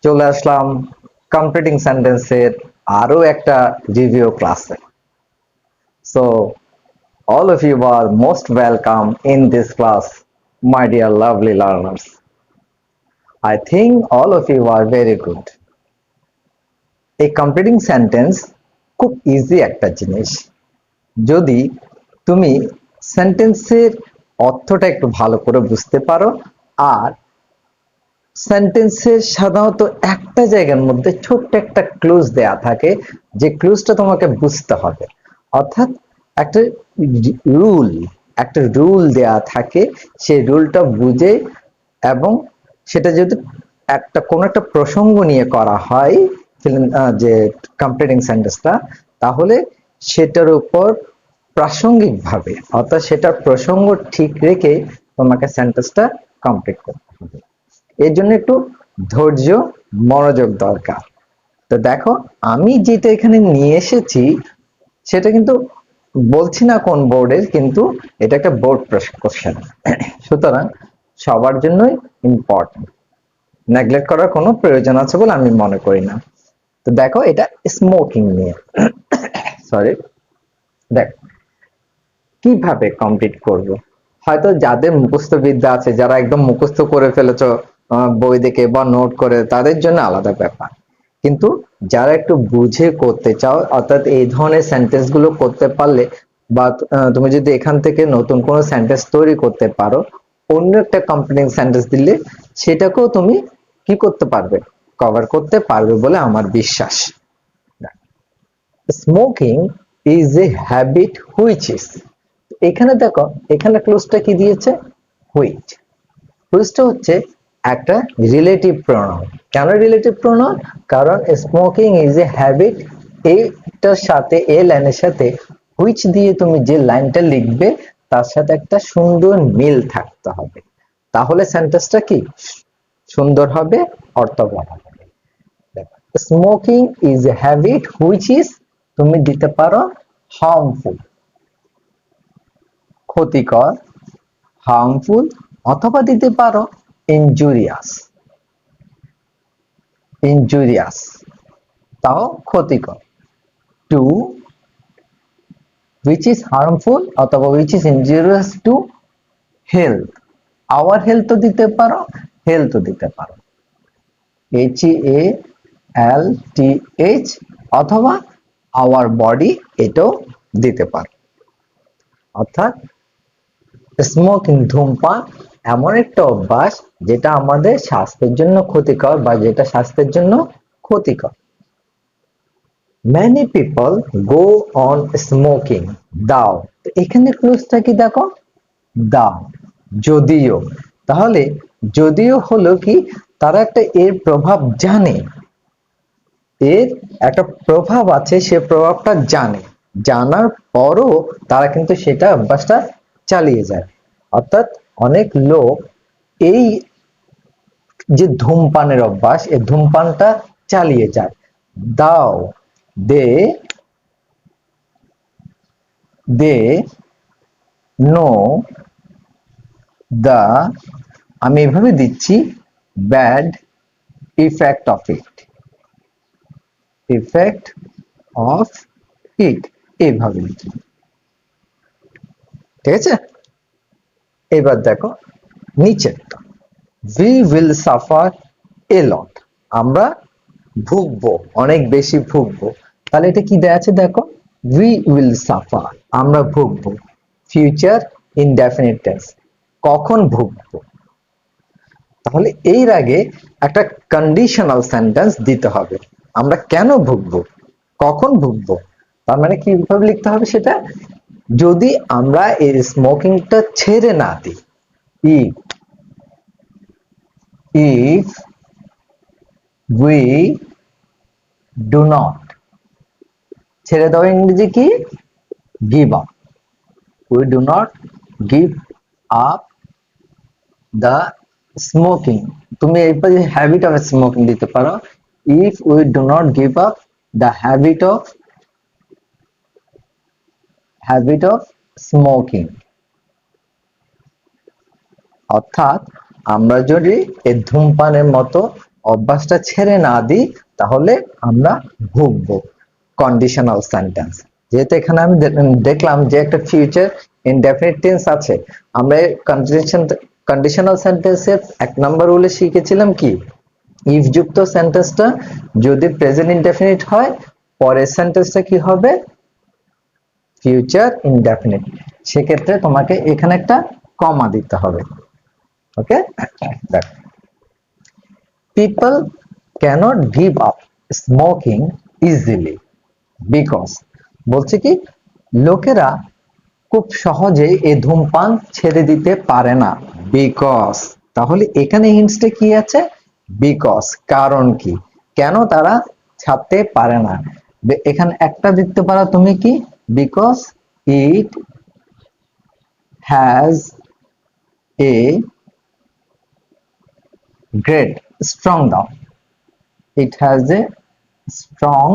চলে আসলাম কমপ্লিটিং সেন্টেন্সের আরো একটা রিভিউ ক্লাসে। So all of you are most welcome in this class, my dear lovely learners. I think all of you are very good. এই completing sentence খুব easy একটা জিনিস। যদি তুমি সেন্টেন্সের অর্থটা একটু ভালো করে বুঝতে পারো, আর সেন্টেন্সের সাধারণত একটা জায়গার মধ্যে ছোট্ট একটা ক্লুজ দেয়া থাকে, যে ক্লুজটা তোমাকে বুঝতে হবে। অর্থাৎ একটা রুল একটা রুল দেয়া থাকে, সেই রুলটা বুঝে এবং সেটা যদি কোনো একটা প্রসঙ্গ নিয়ে করা হয়, যে কমপ্লিটিং সেন্টেন্সটা, তাহলে সেটার উপর প্রাসঙ্গিকভাবে, অর্থাৎ সেটার প্রসঙ্গ ঠিক রেখে তোমাকে সেন্টেন্সটা কমপ্লিট করতে হবে। এর জন্য একটু ধৈর্য, মনোযোগ দরকার। তো দেখো, আমি যেটা এখানে নিয়ে এসেছি সেটা কিন্তু বলছি না কোন বোর্ডের, কিন্তু এটা একটা বোর্ড কোশ্চেন, সুতরাং সবার জন্যই ইম্পর্টেন্ট, নেগলেক্ট করার কোনো প্রয়োজন আছে বলে আমি মনে করি না। তো দেখো, এটা স্মোকিং নিয়ে। সরি, দেখ কিভাবে কমপ্লিট করব। হয়তো যাদের মুখস্থ বিদ্যা আছে, যারা একদম মুখস্থ করে ফেলেছো বই দেখে বা নোট করে, তাদের জন্য আলাদা ব্যাপার। কিন্তু যারা একটু বুঝে করতে চাও, অর্থাৎ এই ধরনের সেন্টেন্স গুলো করতে পারলে, বা তুমি যদি এখান থেকে নতুন কোনো সেন্টেন্স তৈরি করতে পারো, অন্য একটা কমপ্লিটিং সেন্টেন্স দিলে সেটাকেও তুমি কি করতে পারবে, কভার করতে পারবে বলে আমার বিশ্বাস। Smoking is a habit which is, এখানে দেখো, এখানে ক্লোজটা কি দিয়েছে, হুইচ। হুইচটা হচ্ছে একটা রিলেটিভ প্রোনাউন। কেন রিলেটিভ প্রোনাউন? কারণ স্মোকিং ইজ এ হ্যাবিট, এইটার সাথে, এই লাইনের সাথে হুইচ দিয়ে তুমি যে লাইনটা লিখবে তার সাথে একটা সুন্দর মিল থাকতে হবে, তাহলে সেন্টেন্সটা কি সুন্দর হবে, অর্থবহ হবে। Smoking is a habit which is, তুমি দিতে পারো হার্মফুল, ক্ষতিকর, হার্মফুল, অথবা দিতে পারো ইনজুরিয়াস, ইনজুরিয়াস তাও ক্ষতিকর। টু which is harmful অথবা which is injurious to health, our health তো দিতে পারো, health তো দিতে পারো, HEALTH, অথবা our body, এটাও দিতে পারো। অর্থাৎ স্মোকিং, ধূমপান এমন একটা অভ্যাস যেটা আমাদের স্বাস্থ্যের জন্য ক্ষতিকর, বা যেটা স্বাস্থ্যের জন্য ক্ষতিকর। Many people go on smoking দাও, এখানে ক্লোজটা কি দেখো, দাও, যদিও। তাহলে যদিও হলো কি, তারা একটা এর প্রভাব জানে, এর একটা প্রভাব আছে, সে প্রভাবটা জানে, জানার পরও তারা কিন্তু সেটা অভ্যাসটা চালিয়ে যায়। অর্থাৎ অনেক লোক এই যে ধূমপানের অভ্যাস, এই ধূমপানটা চালিয়ে যায়। দাও, দে নো দা, আমি এভাবে দিচ্ছি, bad effect of it, effect of it, এইভাবে লিখি, ঠিক আছে। এবার দেখো নিচেরটা, we will suffer a lot, আমরা ভুগবো, অনেক বেশি ভুগবো। তাহলে এটা কি দেয়া আছে দেখো, we will suffer, আমরা ভুগবো, ফিউচার ইনডেফিনিট টেন্স, কখন ভুগবো। তাহলে এর আগে একটা কন্ডিশনাল সেন্টেন্স দিতে হবে, আমরা কেন ভুগবো, কখন ভুগবো। তার মানে কিভাবে লিখতে হবে সেটা, যদি আমরা এই স্মোকিংটা ছেড়ে না দিই, if we do not, ছেড়ে দাও ইংরেজি কি, give up, we do not give up the smoking, তুমি এরপরে হ্যাবিট অফ স্মোকিং দিতে পারো, if we do not give up the habit of smoking, অর্থাৎ আমরা যদি এই ধূমপানের মতো অভ্যাসটা ছেড়ে না দিই তাহলে আমরা ভুগবো। কন্ডিশনাল সেন্টেন্স, যেহেতু এখানে আমি দেখলাম যে একটা ফিউচার ইনডেফিনিট টেন্স আছে, আমরা কন্ডিশনাল সেন্টেন্সের 1 নম্বর রুলে শিখেছিলাম কি, ইফ যুক্ত সেন্টেন্সটা যদি প্রেজেন্ট ইনডেফিনিট হয়, পরের সেন্টেন্সটা কি হবে, ফিউচার ইনডেফিনিট। সেক্ষেত্রে তোমাকে এখানে একটা কমা দিতে হবে। ওকে, দেখ, people cannot give up smoking easily because, বলছে কি, লোকেরা খুব সহজে এই ধূমপান ছেড়ে দিতে পারে না, বিকজ। তাহলে এখানে হিন্টসটা কি আছে, বিকজ, কারণ কি, কেন তারা ছাড়তে পারে না। এখানে একটা দিতে পারো তুমি কি, because it has a great strong দাও, it has a strong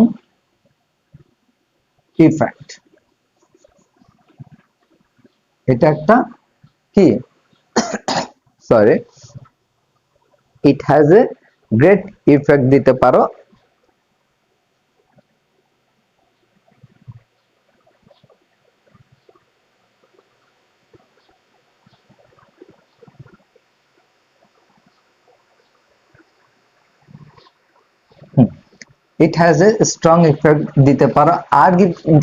effect. এটা একটা কি, sorry, it has a great effect দিতে পারো। It has a strong effect দিতে পারো। আর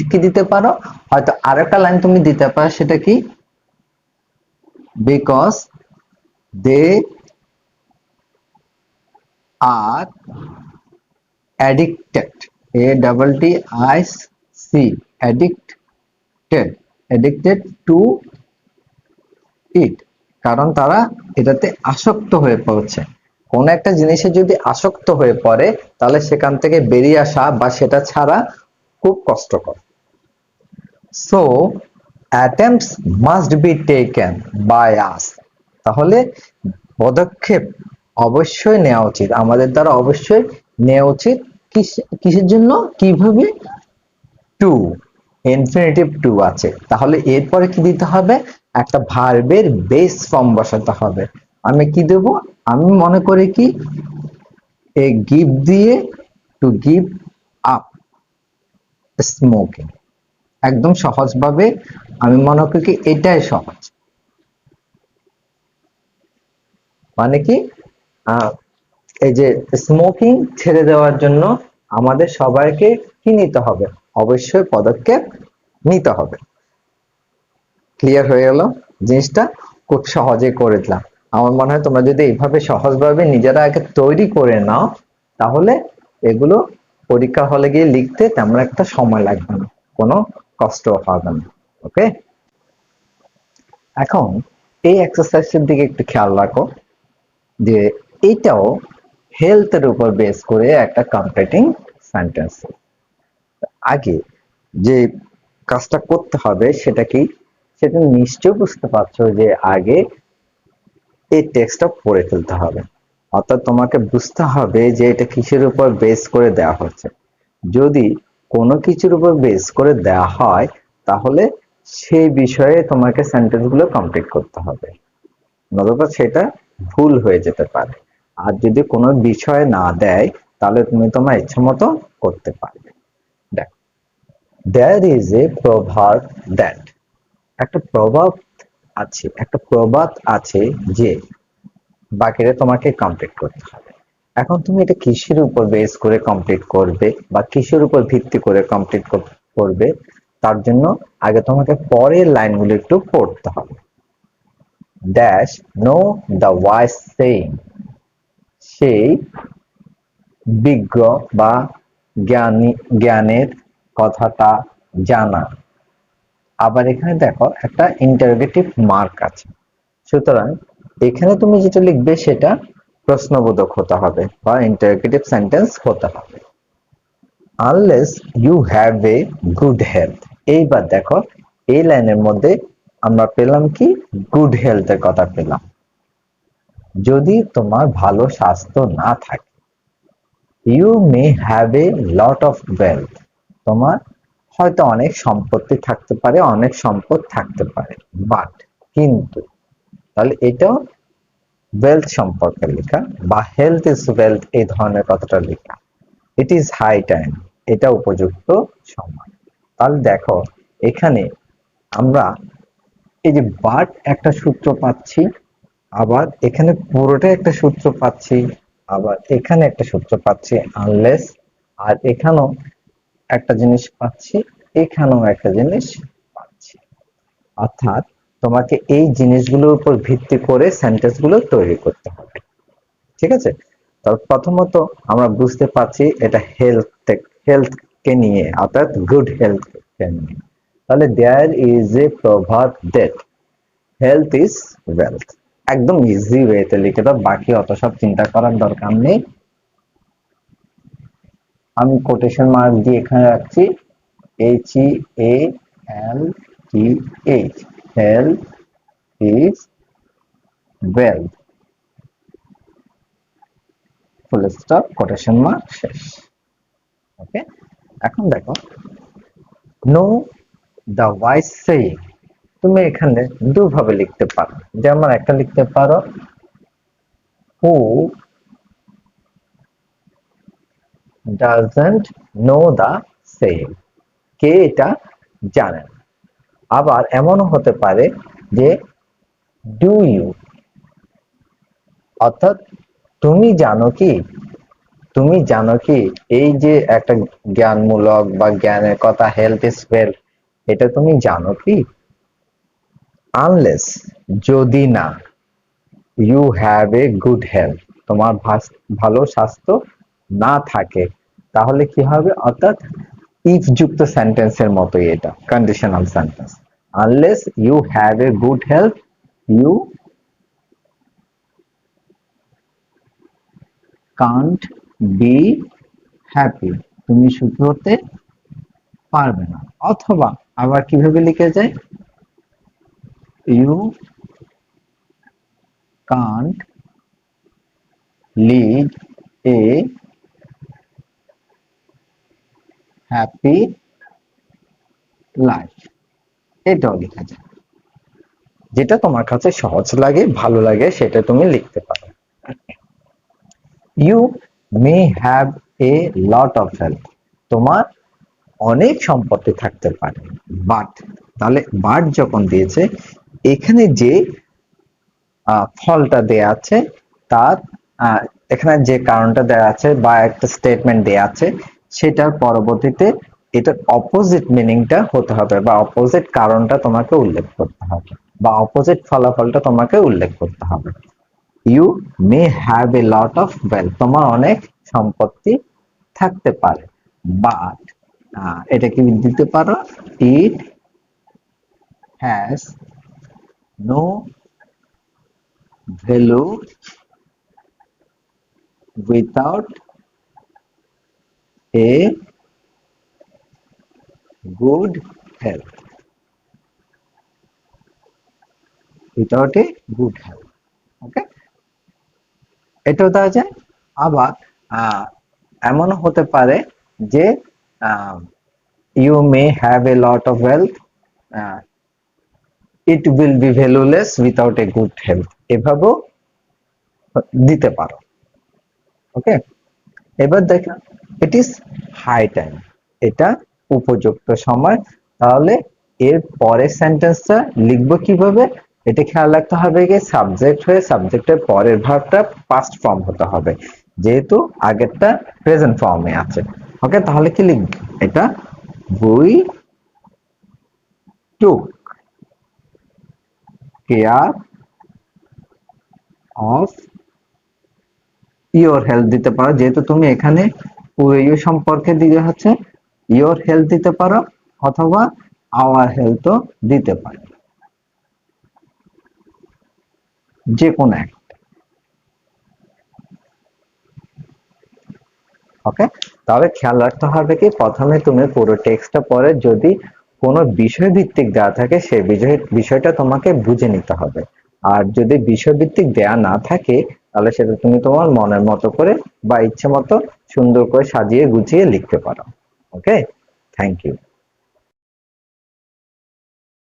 কি দিতে পারো, হয়তো আরেকটা লাইন তুমি দিতে পারো, সেটা কি, because they are addicted, ADDIC, addicted to it, কারণ তারা এটাতে আসক্ত হয়ে পড়ছে। কোন একটা জিনিসে যদি আসক্ত হয়ে পড়ে তাহলে সেখান থেকে বেরিয়ে আসা বা সেটা ছাড়া খুব কষ্টকর। So attempts must be taken by us, তাহলে পদক্ষেপ অবশ্যই নেওয়া উচিত, আমাদের দ্বারা অবশ্যই নেওয়া উচিত। কিসের জন্য, কিভাবে, টু, ইনফিনিটিভ টু আছে, তাহলে এরপরে কি দিতে হবে, একটা ভার্বের বেস ফর্ম বসাতে হবে। আমি কি দেব, আমি মনে করি কি, এ গিভ দিয়ে টু গিভ আপ স্মোকিং, একদম সহজভাবে আমি মনে করি কি এটাই সহজ। মানে কি, এই যে স্মোকিং ছেড়ে দেওয়ার জন্য আমাদের সবাইকে কি নিতে হবে, অবশ্যই পদক্ষেপ নিতে হবে। ক্লিয়ার হয়ে গেল জিনিসটা, খুব সহজে করে দিলাম। আমার মনে হয় তোমরা যদি এইভাবে সহজভাবে নিজেরা আগে তৈরি করে নাও, তাহলে এগুলো পরীক্ষা হলে গিয়ে লিখতে তেমন একটা সময় লাগবে না, কোনো কষ্ট হবে না। ওকে, এখন এই এক্সারসাইজের দিকে একটু খেয়াল রাখো, যে এটাও হেলথের উপর বেস করে একটা কমপ্লিটিং সেন্টেন্স। আগে যে কাজটা করতে হবে সেটা কি, সেটা নিশ্চয় বুঝতে পারছো যে আগে এই টেক্সটটা পড়ে ফেলতে হবে, অর্থাৎ তোমাকে বুঝতে হবে যে এটা কিসের উপর বেস করে দেওয়া হচ্ছে। যদি কোনো কিছুর উপর বেস করে দেওয়া হয় তাহলে সেই বিষয়ে তোমাকে সেন্টেন্স গুলো কমপ্লিট করতে হবে, নতুবা সেটা ভুল হয়ে যেতে পারে। আর যদি কোনো বিষয় না দেয় তাহলে তুমি তোমার ইচ্ছা মতো করতে পারবে। দেখো, there is a proverb that, একটা প্রভাব আছে, একটা প্রবাদ আছে যে, বাকিটা তোমাকে কমপ্লিট করতে হবে। এখন তুমি এটা কিসের উপর বেস করে কমপ্লিট করবে বা কিসের উপর ভিত্তি করে কমপ্লিট করবে, তার জন্য আগে তোমাকে পরের লাইনগুলো একটু পড়তে হবে। Dash know the wise saying, সেই বিজ্ঞ বা জ্ঞানের কথাটা জানা। আবার এখানে দেখো একটা ইন্টারোগেটিভ মার্ক আছে, সুতরাং এখানে তুমি যেটা লিখবে সেটা প্রশ্নবোধক হতে হবে বা ইন্টারোগেটিভ সেন্টেন্স হতে হবে। Unless you have a good health, এইবার দেখো এই লাইনের মধ্যে আমরা পেলাম কি, গুড হেলথের কথা পেলাম। যদি তোমার ভালো স্বাস্থ্য না থাকে, you may have a lot of wealth, তোমার হয়তো অনেক সম্পত্তি থাকতে পারে, অনেক সম্পদ থাকতে পারে, বাট, কিন্তু, তাহলে এটাও ওয়েলথ সম্পর্কে লেখা বা হেলথ ইজ ওয়েলথ এই ধরনের কথাটা লেখা, ইট ইজ হাই টাইম, এটা উপযুক্ত সময়। তাহলে দেখো এখানে আমরা এই যে বাট একটা সূত্র পাচ্ছি, আবার এখানে পুরোটা একটা সূত্র পাচ্ছি, আবার এখানে একটা সূত্র পাচ্ছি আনলেস, আর এখানেও একটা জিনিস পাচ্ছি, এখানেও একটা জিনিস পাচ্ছি। অর্থাৎ তোমাকে এই জিনিসগুলোর উপর ভিত্তি করে সেন্টেন্স গুলো তৈরি করতে হবে। ঠিক আছে, তো প্রথমত আমরা বুঝতে পারছি এটা হেলথ কে নিয়ে, অর্থাৎ গুড হেলথ কে নিয়ে। তাহলে দেয়ার ইজ এ প্রভাব দ্যাট হেলথ ইজ ওয়েলথ, একদম ইজি ওয়েতে লিখে দাও, বাকি অত সব চিন্তা করার দরকার নেই। আমি কোটেশন মার্ক দিয়ে এখানে রাখছি HEALTH, health is wealth, full stop, quotation mark, শেষ। ওকে, এখন দেখো নো দ্য ওয়াইজ সেইং, তুমি এখানে দুভাবে লিখতে পারো, যেমন একটা লিখতে পারো who doesn't know the saying, কে এটা জানে না। আবার এমনও হতে পারে যে ডু ইউ, অর্থাৎ তুমি জানো কি, তুমি জানো কি, এই যে একটা জ্ঞানমূলক বা জ্ঞানের কথা হেলথ ইজ ওয়েলথ, এটা তুমি জানো কি। আনলেস, যদি না, you have a good health, তোমার ভালো স্বাস্থ্য না থাকে, তাহলে কি হবে, অর্থাৎ ইফ যুক্ত সেন্টেন্সের মতোই এটা, conditional sentence. Unless you have a good health, you can't be happy, তুমি সুখী হতে পারবে না। অথবা আবার কিভাবে লিখে যায়, you can't lead a happy life, এটাও লেখা যায়। যেটা তোমার কাছে সহজ লাগে, ভালো লাগে, সেটা তুমি লিখতে পারো। You may have a lot of health, তোমার অনেক সম্পত্তি থাকতে পারে, বাট, তাহলে বাট যখন দিয়েছে, এখানে যে ফলটা দেয়া আছে তার এখানে যে কারণটা দেয়া আছে বা একটা স্টেটমেন্ট দেয়া আছে, সেটার পরবর্তীতে এটার অপোজিট মিনিংটা হতে হবে বা অপোজিট কারণটা তোমাকে উল্লেখ করতে হবে বা অপোজিট ফলাফলটা তোমাকে উল্লেখ করতে হবে। You may have a lot of wealth, তোমার অনেক সম্পত্তি থাকতে পারে, বাট এটা কি দিতে পারো, it has no value without a good health, without a good health। Okay, এটাও দেওয়া যায়। আবার এমনও হতে পারে যে you may have a lot of wealth, it will be valueless without a good health, এভাবেও দিতে পারো। ওকে, এবার দেখো ইট ইজ হাই টাইম, এটা উপযুক্ত সময়। তাহলে এর পরের সেন্টেন্সটা লিখবো কিভাবে, এটা খেয়াল রাখতে হবে যে সাবজেক্ট হয়ে সাবজেক্টের পরের ভার্বটা পাস্ট ফর্ম হতে হবে, যেহেতু আগেরটা প্রেজেন্ট ফর্মে আছে। ওকে, তাহলে কি লিখব, এটা we took care of your health দিতে পারো, যেহেতু তুমি এখানে পুরো ইউ সম্পর্কে দিয়ে হচ্ছে ইওর হেলথ দিতে পারো, অথবা আওয়ার হেলথও দিতে পারো, যে কোনো একটা। ওকে, তবে খেয়াল রাখতে হবে কি, প্রথমে তুমি পুরো টেক্সটটা পড়ে যদি কোনো বিষয় ভিত্তিক দেওয়া থাকে সেই বিষয়টা তোমাকে বুঝে নিতে হবে। আর যদি বিষয় ভিত্তিক দেয়া না থাকে, তাহলে সেটা তুমি তোমার মনের মতো করে বা ইচ্ছে মতো সুন্দর করে সাজিয়ে গুছিয়ে লিখতে পারো। ওকে, থ্যাংক ইউ।